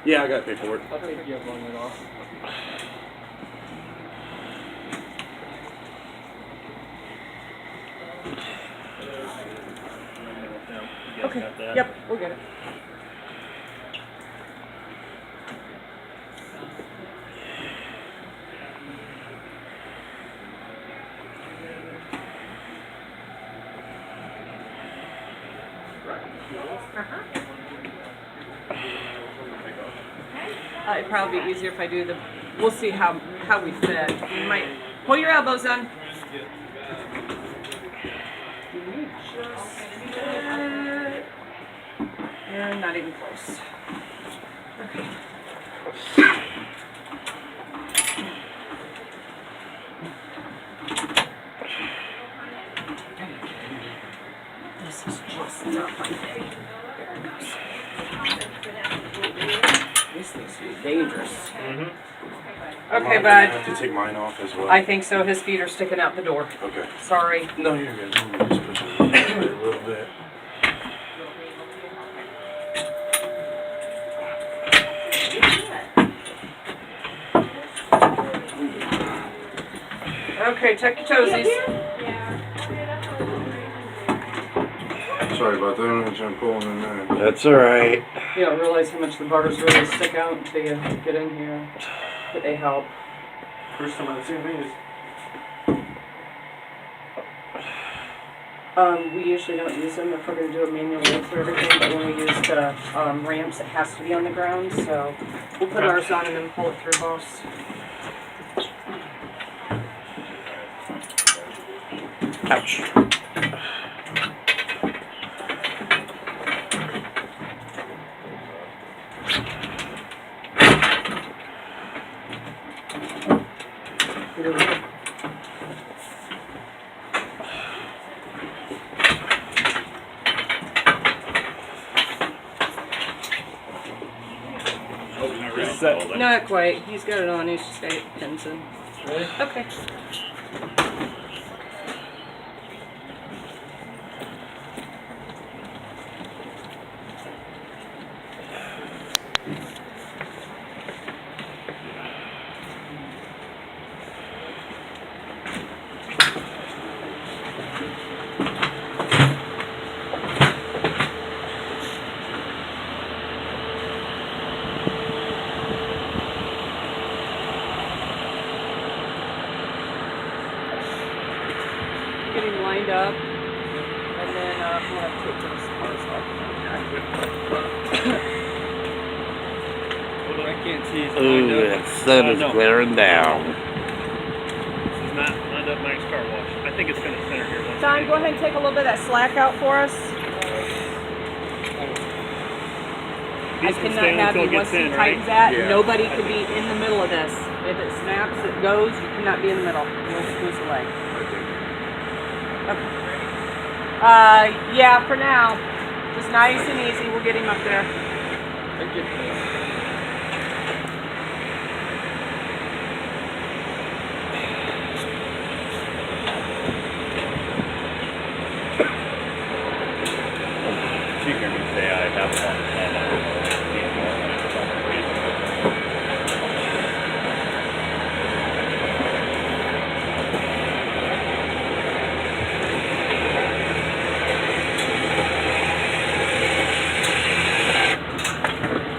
Yeah, I got paperwork. I'll take you up on it off. Okay. Yep, we'll get it. It'd probably be easier if I do the. We'll see how we fit. You might pull your elbows in. And not even close. Okay. This is just not my day. There it goes. These things are dangerous. Okay, bud. I have to take mine off as well. I think so. His feet are sticking out the door. Okay. Sorry. No, you're good. Just push it a little bit. Okay, tuck your toesies. Sorry about that. I'm gonna jump pulling in there. That's alright. You don't realize how much the bars really stick out until you get in here. But they help. First time I've seen these. We usually don't use them if we're going to do a manual lift for everything, but when we use the ramps, it has to be on the ground, so we'll put ours on and then pull it through, boss. Ouch. Not quite. He's got it on. He's just got it pins in. Ready? Okay. Getting lined up, and then we'll have to take those parts off. I can't see. It's Ooh, lined up. that sun is No. glaring down. This is not lined up Mike's car wash. I think it's going to center here. Don, go ahead and take a little bit of that slack out for us. I cannot have you, once he tightens that, nobody can be in the middle of this. If it snaps, it goes, you cannot be in the middle. You'll squeeze the leg. Okay. Yeah, for now. Just nice and easy. We'll get him up there. You hear me say I have one.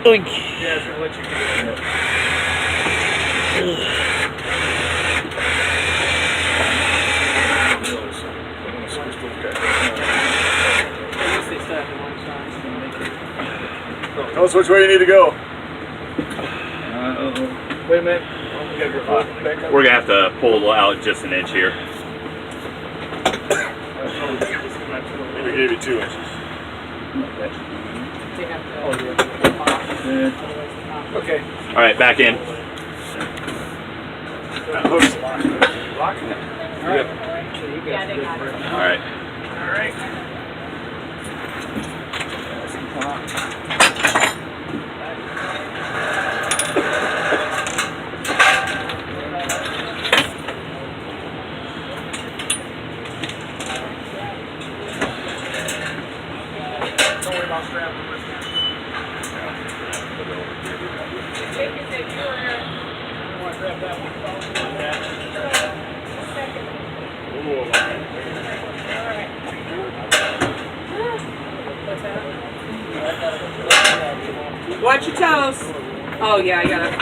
Oink. Yeah, it's going to let you get it. Tell us which way you need to go. Wait a minute. We're gonna have to pull out just an inch here. We gave you 2 inches. Okay. All right, back in. That hook's locked. All right. Don't worry about strapping. Watch your toes. Oh yeah, I got it.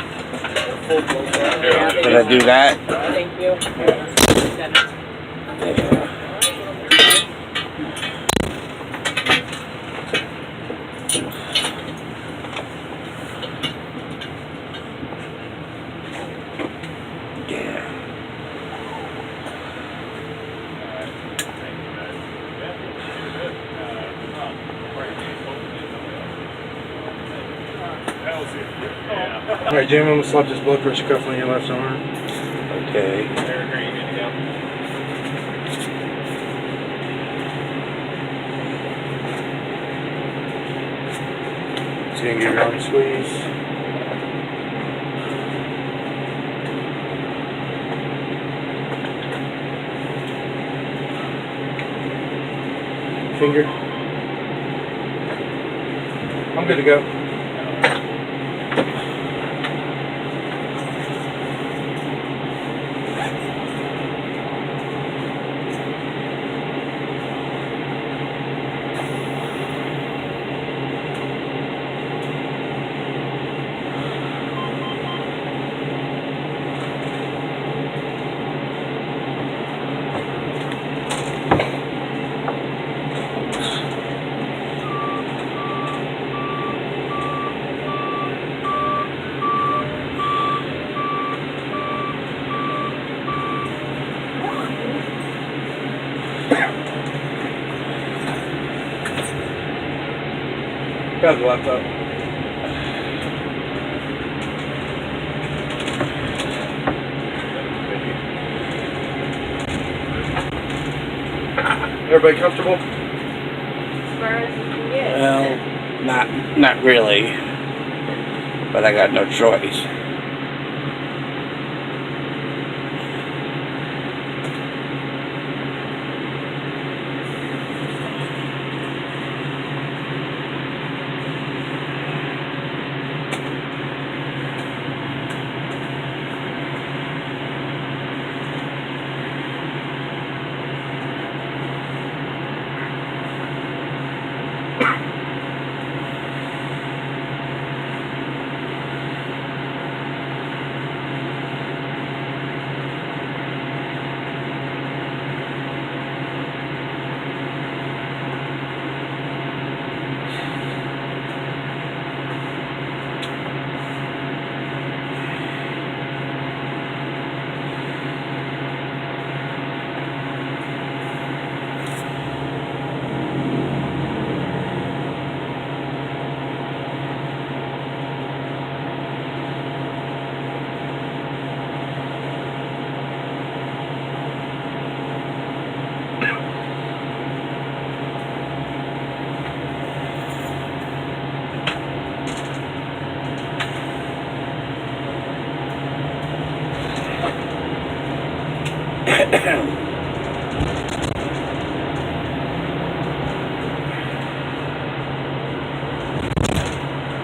Can I do that? Thank you. Alright, Jim, I'm gonna slap this blood pressure cuff on your left arm. Okay. So you can give your arm a squeeze. Finger. I'm good to go. Got the laptop. Everybody comfortable? As far as you can get. Well, not really. But I got no choice.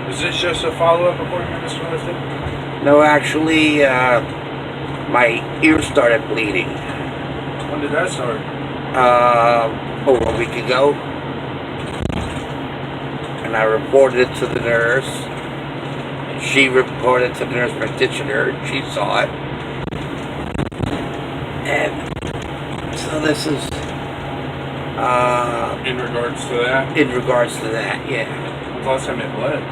Is this just a follow-up appointment, Mr. Liston? No, actually, my ear started bleeding. When did that start? Over a week ago. And I reported it to the nurse. She reported to the nurse practitioner. She saw it. And so this is In regards to that? in regards to that, yeah. When's the last time it bled?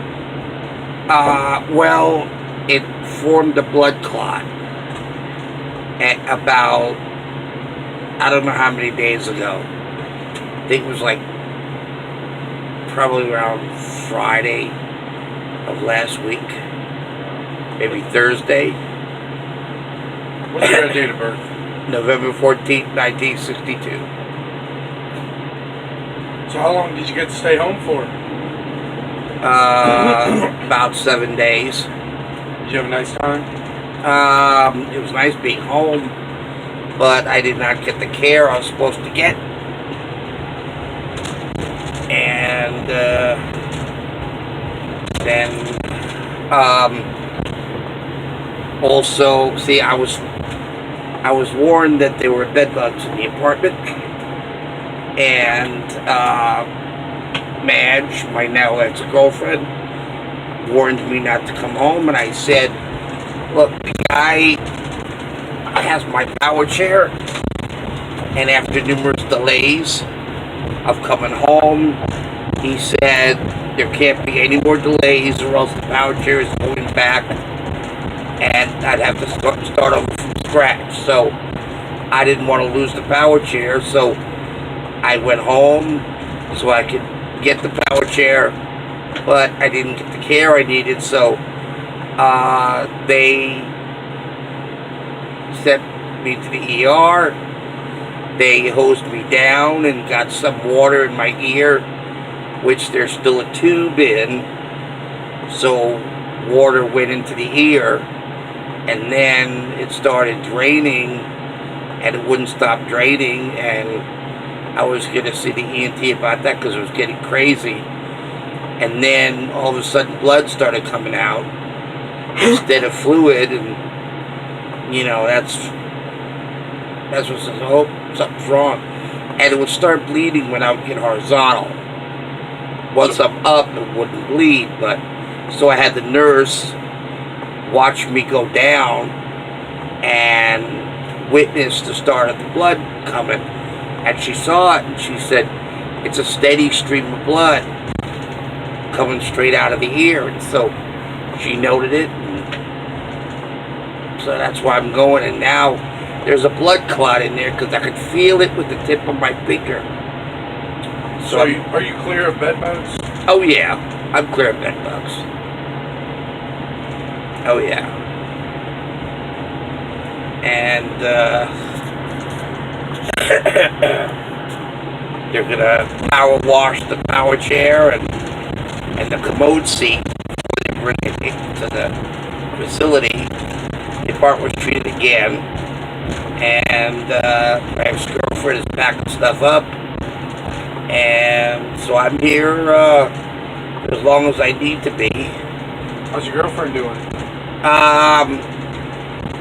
Well, it formed a blood clot at about, I don't know how many days ago. I think it was like probably around Friday of last week, maybe Thursday. What's your date of birth? November 14th, 1962. So how long did you get to stay home for? About 7 days. Did you have a nice time? It was nice being home, but I did not get the care I was supposed to get. And then Also, see, I was warned that there were bed bugs in the apartment, and Madge, my now ex-girlfriend, warned me not to come home, and I said, look, the guy has my power chair, and after numerous delays of coming home, he said there can't be any more delays or else the power chair is going back and I'd have to start over from scratch. So I didn't want to lose the power chair, so I went home so I could get the power chair, but I didn't get the care I needed, so they sent me to the ER. They hosed me down and got some water in my ear, which there's still a tube in, so water went into the ear, and then it started draining, and it wouldn't stop draining, and I was going to see the ENT about that because it was getting crazy. And then all of a sudden blood started coming out instead of fluid, and you know, that's what says, oh, something's wrong. And it would start bleeding when I would get horizontal. Once I'm up, it wouldn't bleed, but so I had the nurse watch me go down and witness the start of the blood coming. And she saw it, and she said, it's a steady stream of blood coming straight out of the ear. And so she noted it, and so that's why I'm going. And now there's a blood clot in there because I could feel it with the tip of my finger. So are you clear of bed bugs? Oh yeah, I'm clear of bed bugs. Oh yeah. And they're gonna power wash the power chair and the commode seat before they bring it into the facility. The part was treated again, and my ex-girlfriend is packing stuff up, and so I'm here as long as I need to be. How's your girlfriend doing?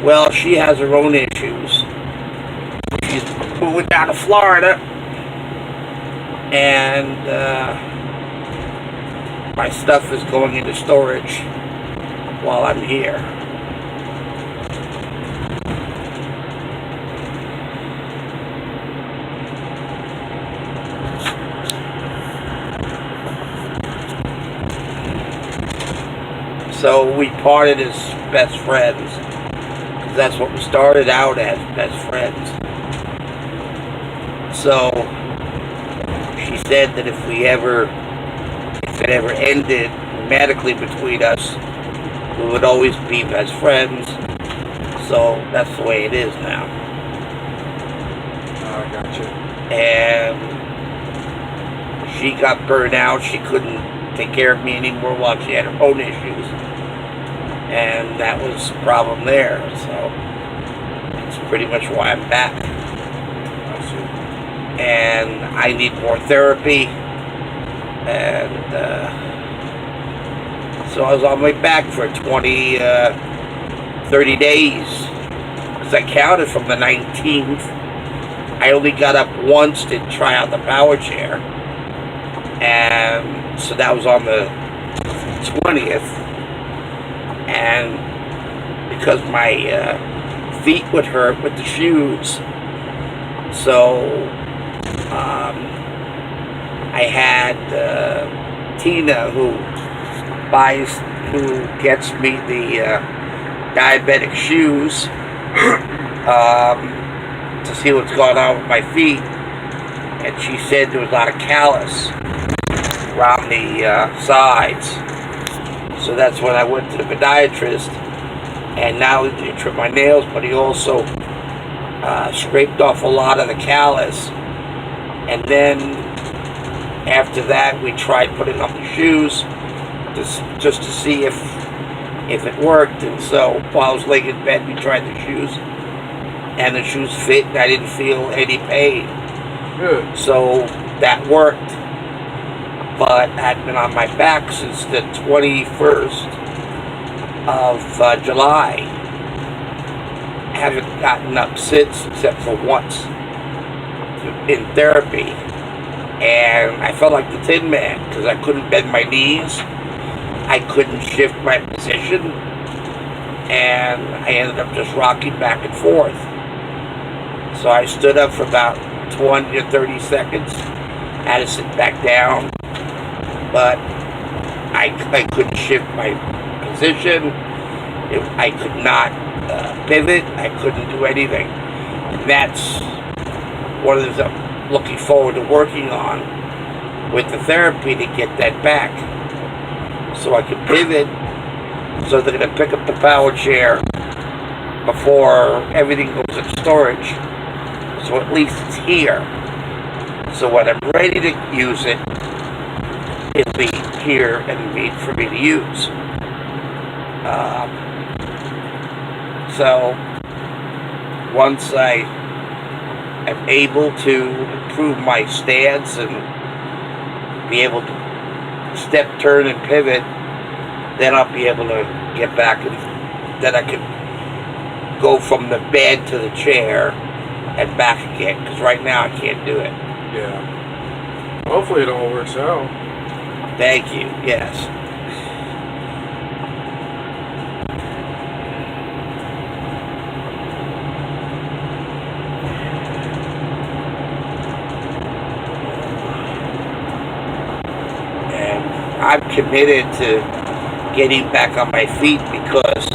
Well, she has her own issues. She's moving down to Florida, and my stuff is going into storage while I'm here. So we parted as best friends. That's what we started out as, best friends. So she said that if it ever ended medically between us, we would always be best friends. So that's the way it is now. Oh, I gotcha. And she got burned out. She couldn't take care of me anymore while she had her own issues. And that was the problem there. So it's pretty much why I'm back. I see. And I need more therapy. And so I was on my back for 30 days. Because I counted from the 19th. I only got up once to try out the power chair. And so that was on the 20th. And because my feet would hurt with the shoes, so I had Tina, who gets me the diabetic shoes to see what's going on with my feet, and she said there was a lot of callus around the sides. So that's when I went to the podiatrist, and not only did he trim my nails, but he also scraped off a lot of the callus. And then after that, we tried putting on the shoes just to see if it worked. And so while I was laying in bed, we tried the shoes, and the shoes fit, and I didn't feel any pain. Good. So that worked. But I'd been on my back since the 21st of July. haven't gotten up since, except for once in therapy. And I felt like the Tin Man because I couldn't bend my knees. I couldn't shift my position. And I ended up just rocking back and forth. So I stood up for about 20 to 30 seconds. Had to sit back down. But I couldn't shift my position. I could not pivot. I couldn't do anything. And that's one of the things I'm looking forward to working on with the therapy to get that back. So I can pivot. So they're going to pick up the power chair before everything goes in storage. So at least it's here. So when I'm ready to use it, it'll be here and be for me to use. So once I am able to improve my stance and be able to step, turn, and pivot, then I'll be able to get back, and then I can go from the bed to the chair and back again, because right now I can't do it. Yeah. Hopefully it all works out. Thank you, yes. And I'm committed to getting back on my feet because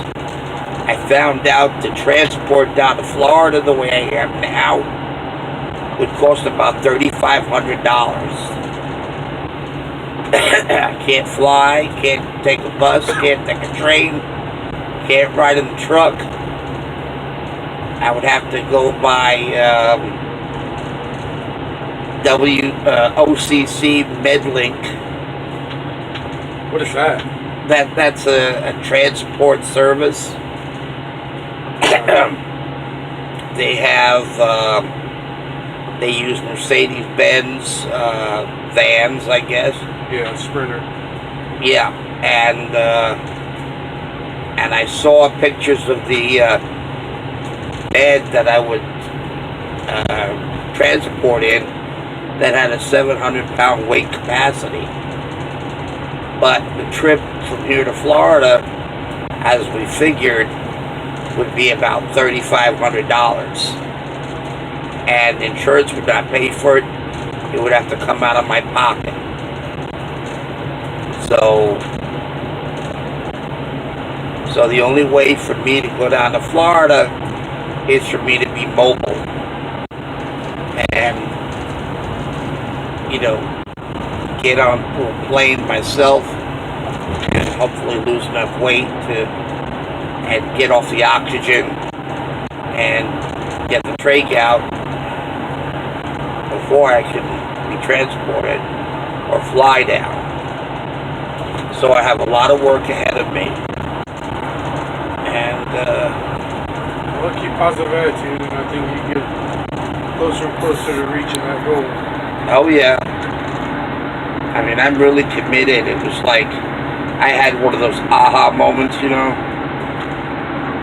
I found out the transport down to Florida the way I am now would cost about $3,500. I can't fly, can't take a bus, can't take a train, can't ride in the truck. I would have to go by OCC MedLink. What is that? That's a transport service. They have they use Mercedes-Benz vans, I guess. Yeah, Sprinter. Yeah, and I saw pictures of the bed that I would transport in that had a 700-pound weight capacity. But the trip from here to Florida, as we figured, would be about $3,500. And insurance would not pay for it. It would have to come out of my pocket. So the only way for me to go down to Florida is for me to be mobile. And, you know, get on a plane myself and hopefully lose enough weight and get off the oxygen and get the trach out before I can be transported or fly down. So I have a lot of work ahead of me. And well, keep positive attitude, and I think you get closer and closer to reaching that goal. oh yeah. I mean, I'm really committed. It was like I had one of those aha moments, you know.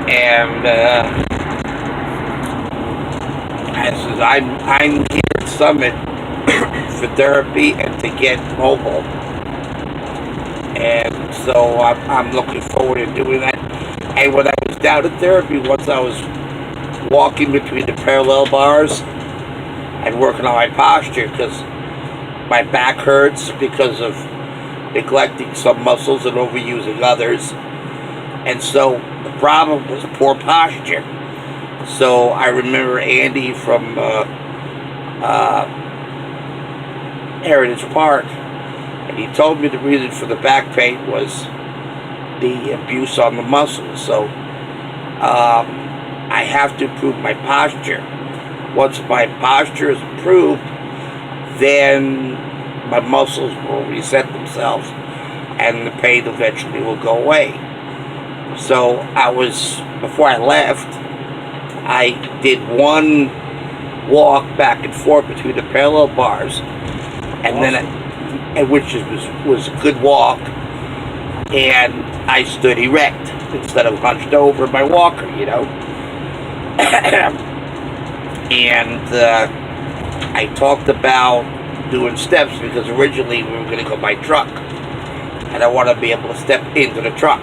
And I says, I'm here at Summit for therapy and to get mobile. And so I'm looking forward to doing that. And when I was down at therapy, once I was walking between the parallel bars and working on my posture, because my back hurts because of neglecting some muscles and overusing others. And so the problem was poor posture. So I remember Andy from Heritage Park, and he told me the reason for the back pain was the abuse on the muscles. So I have to improve my posture. Once my posture is improved, then my muscles will reset themselves and the pain eventually will go away. So before I left, I did one walk back and forth between the parallel bars, and then which was a good walk, and I stood erect instead of hunched over my walker, you know. And I talked about doing steps because originally we were going to go by truck. And I want to be able to step into the truck.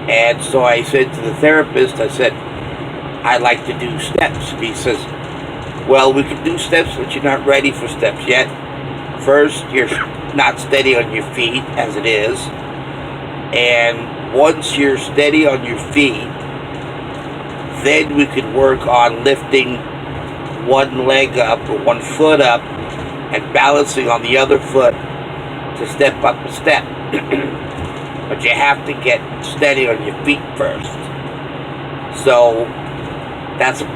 And so I said to the therapist, I said, I'd like to do steps. He says, well, we can do steps, but you're not ready for steps yet. First, you're not steady on your feet as it is. And once you're steady on your feet, then we could work on lifting one leg up or one foot up and balancing on the other foot to step up a step. But you have to get steady on your feet first. So that's a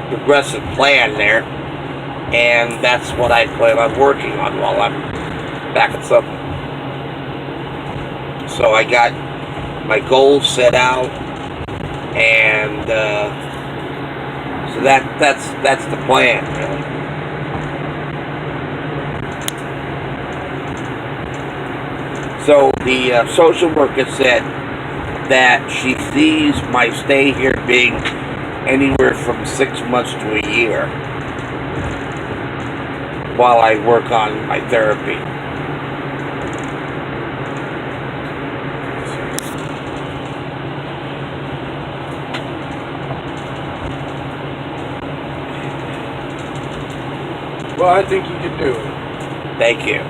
progressive plan there, and that's what I plan on working on while I'm back at something. So I got my goals set out, and so that's the plan, really. So the social worker said that she sees my stay here being anywhere from 6 months to a year while I work on my therapy. Well, I think you can do it. Thank you.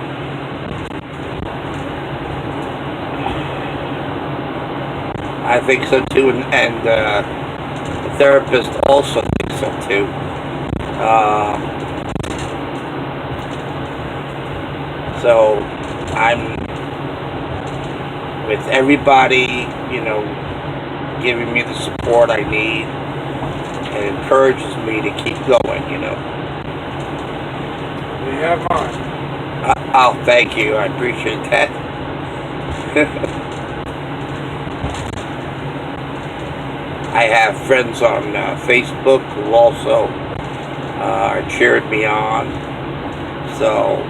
I think so too, and the therapist also thinks so too. So I'm with everybody, giving me the support I need and encourages me to keep going, You have mine. Oh, thank you. I appreciate that. I have friends on Facebook who also cheered me on. So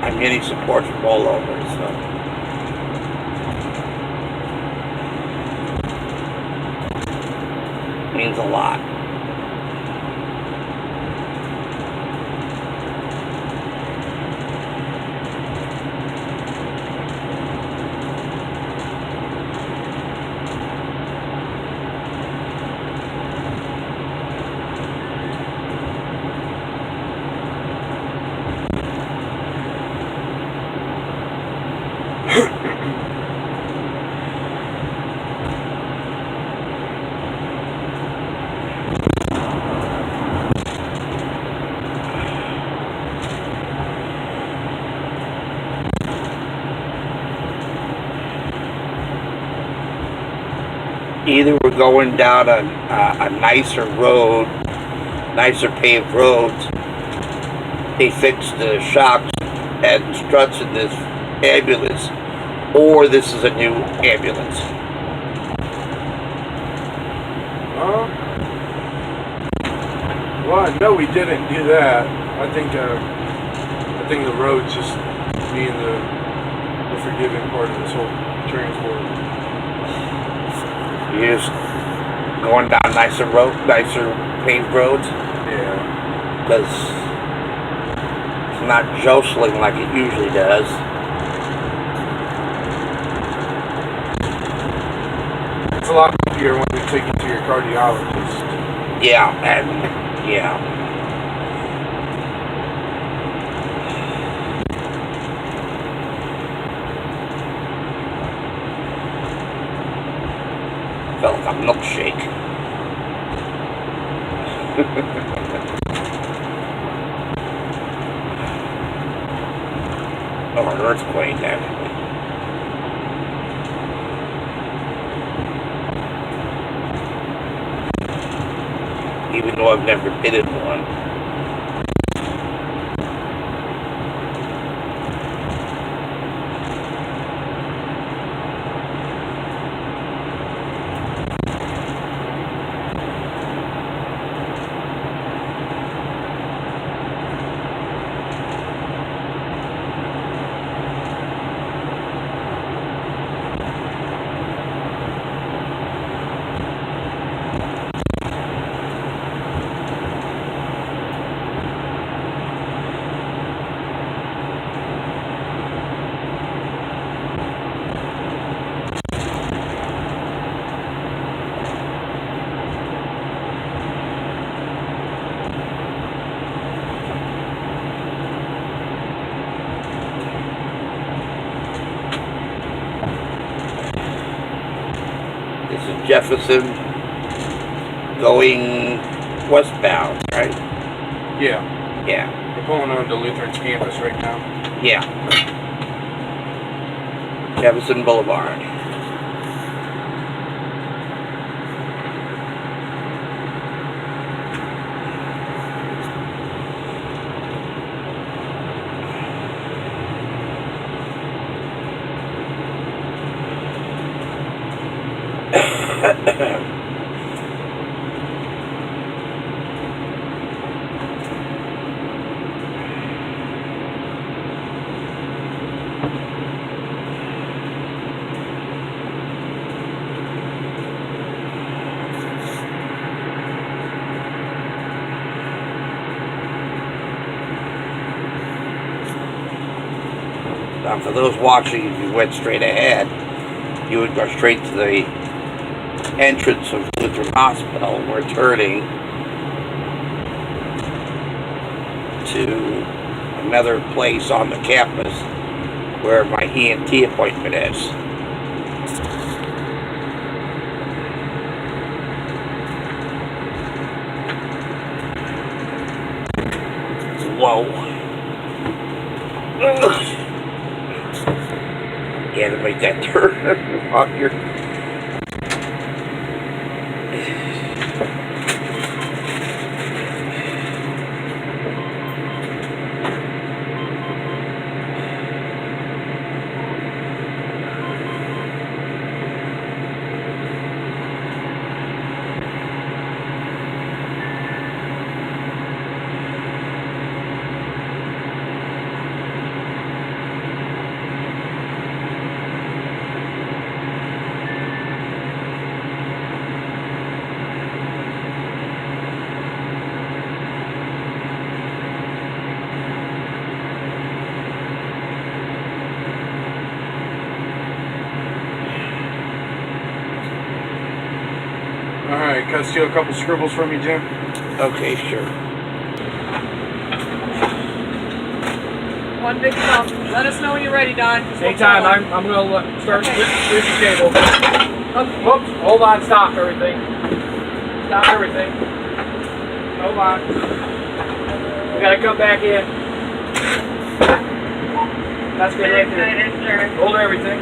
I'm getting support from all over. So it means a lot. Either we're going down a nicer road, nicer paved roads. They fixed the shocks and struts in this ambulance, or this is a new ambulance. Well, I know we didn't do that. I think the road's just being the forgiving part of this whole transport. You're just going down nicer paved roads? Yeah. Because it's not jostling like it usually does. It's a lot easier when you take it to your cardiologist. Yeah, and yeah. Felt like a milkshake. Or an earthquake, actually. Even though I've never been in one. This is Jefferson going westbound, right? Yeah. Yeah. We're pulling onto Lutheran's campus right now. Yeah. Jefferson Boulevard. Now, for those watching, if you went straight ahead, you would go straight to the entrance of Lutheran Hospital. We're turning to another place on the campus where my ENT appointment is. Whoa. Yeah, to make that turn on your... Alright, can I steal a couple scribbles from you, Jim? Okay, sure. One big thump. Let us know when you're ready, Don. Anytime, I'm going to start with the cable. Whoops, hold on, stop everything. Stop everything. Hold on. We got to come back in. That's good right there. Hold everything.